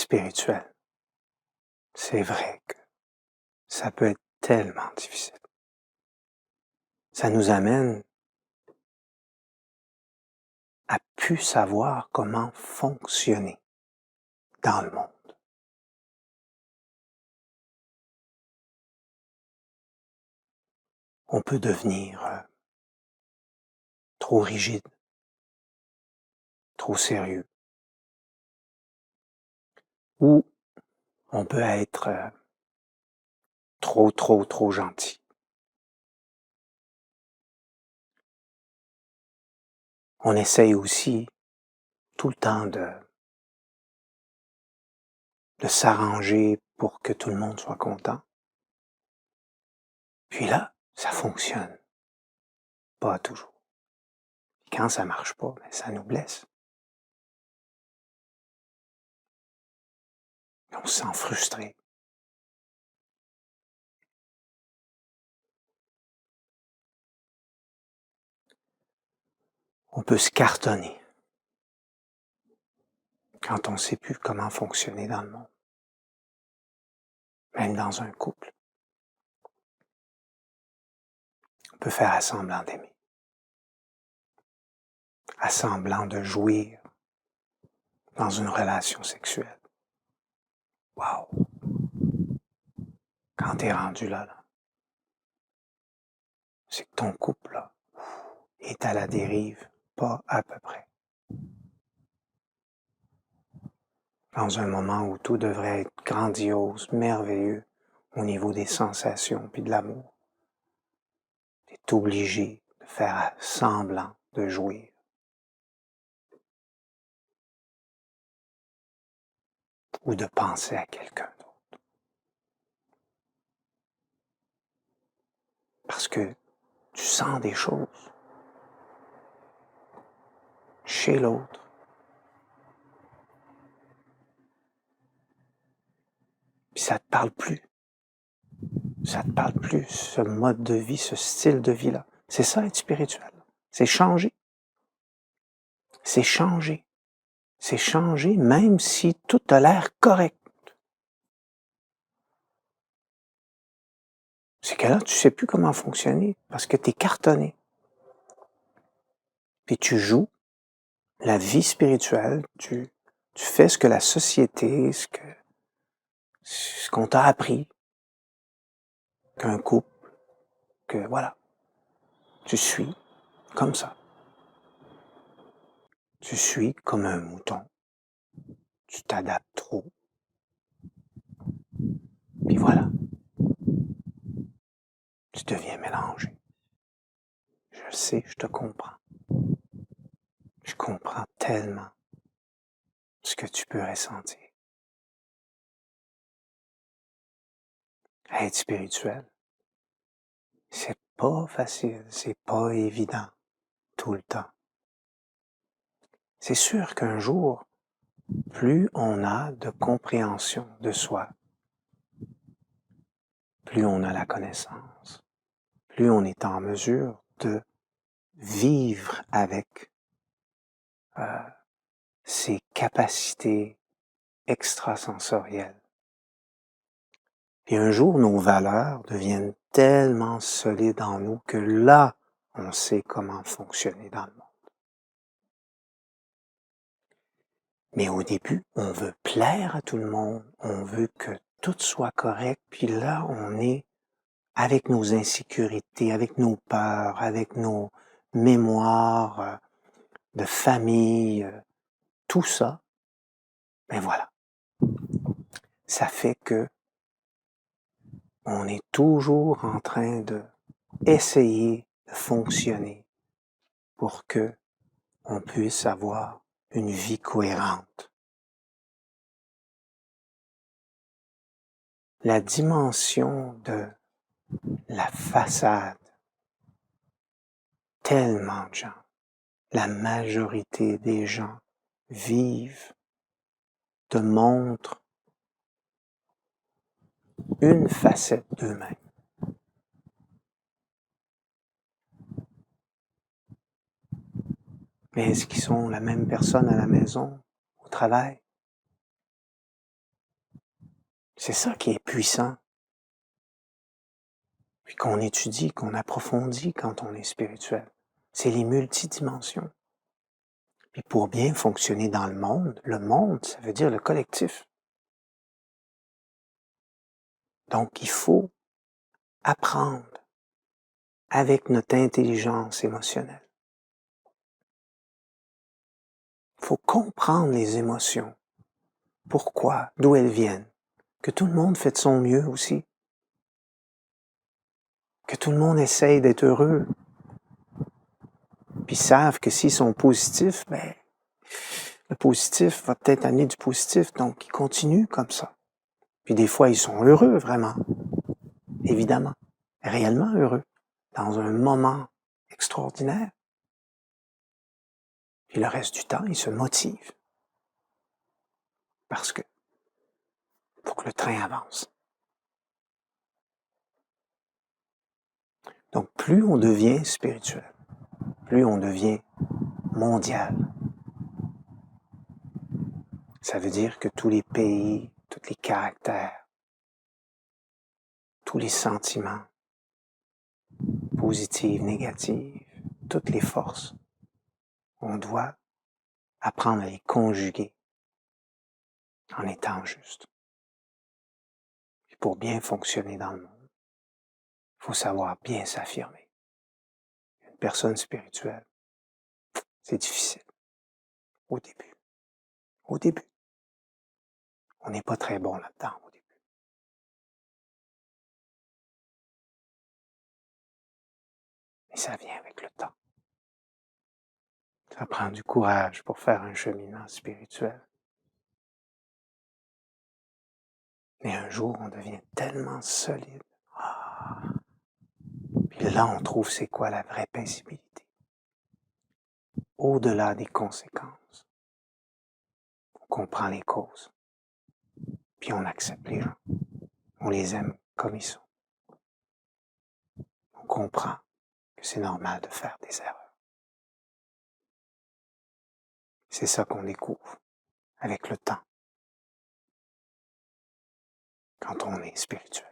spirituel, c'est vrai que ça peut être tellement difficile. Ça nous amène à plus savoir comment fonctionner dans le monde. On peut devenir trop rigide, trop sérieux, ou on peut être trop gentil. On essaye aussi tout le temps de s'arranger pour que tout le monde soit content. Puis là, ça fonctionne pas toujours. Et quand ça marche pas, ça nous blesse. On se sent frustré. On peut se cartonner quand on ne sait plus comment fonctionner dans le monde, même dans un couple. On peut faire assemblant d'aimer, assemblant de jouir dans une relation sexuelle. Wow! Quand t'es rendu là, c'est que ton couple là, est à la dérive, pas à peu près. Dans un moment où tout devrait être grandiose, merveilleux, au niveau des sensations puis de l'amour. Tu es obligé de faire semblant de jouir. Ou de penser à quelqu'un d'autre. Parce que tu sens des choses chez l'autre. Puis ça te parle plus. Ça te parle plus, ce mode de vie, ce style de vie-là. C'est ça être spirituel. C'est changer. C'est changer. C'est changer même si tout a l'air correct. C'est que là, tu sais plus comment fonctionner parce que tu es cartonné. Puis tu joues la vie spirituelle, tu fais ce que la société, ce qu'on t'a appris, qu'un couple, que voilà, tu suis comme ça. Tu suis comme un mouton. Tu t'adaptes trop. Puis voilà, tu deviens mélangé. Je sais, je te comprends. Je comprends tellement ce que tu peux ressentir. Être spirituel, c'est pas facile, c'est pas évident tout le temps. C'est sûr qu'un jour, plus on a de compréhension de soi, plus on a la connaissance, plus on est en mesure de vivre avec ses capacités extrasensorielles. Et un jour, nos valeurs deviennent tellement solides en nous que là, on sait comment fonctionner dans le monde. Mais au début, on veut plaire à tout le monde, on veut que tout soit correct, puis là, on est avec nos insécurités, avec nos peurs, avec nos mémoires de famille, tout ça, ben voilà. Ça fait que on est toujours en train de essayer de fonctionner pour que on puisse avoir une vie cohérente. La dimension de la façade, tellement de gens, la majorité des gens vivent, te montrent une facette d'eux-mêmes. Mais est-ce qu'ils sont la même personne à la maison, au travail? C'est ça qui est puissant. Puis qu'on étudie, qu'on approfondit quand on est spirituel. C'est les multidimensions. Puis pour bien fonctionner dans le monde, ça veut dire le collectif. Donc il faut apprendre avec notre intelligence émotionnelle. Il faut comprendre les émotions. Pourquoi? D'où elles viennent? Que tout le monde fait de son mieux aussi. Que tout le monde essaye d'être heureux. Puis savent que s'ils sont positifs, ben, le positif va peut-être amener du positif, donc ils continuent comme ça. Puis des fois, ils sont heureux, vraiment. Évidemment. Réellement heureux. Dans un moment extraordinaire. Puis le reste du temps, ils se motivent. Parce que, pour que le train avance. Donc, plus on devient spirituel, plus on devient mondial. Ça veut dire que tous les pays, tous les caractères, tous les sentiments, positifs, négatifs, toutes les forces, on doit apprendre à les conjuguer en étant juste. Et pour bien fonctionner dans le monde, il faut savoir bien s'affirmer. Une personne spirituelle, c'est difficile. Au début. Au début. On n'est pas très bon là-dedans au début. Mais ça vient avec le temps. Ça prend du courage pour faire un cheminement spirituel. Mais un jour, on devient tellement solide. Puis là, on trouve c'est quoi la vraie paisibilité. Au-delà des conséquences. On comprend les causes. Puis on accepte les gens. On les aime comme ils sont. On comprend que c'est normal de faire des erreurs. C'est ça qu'on découvre avec le temps. Quand on est spirituel.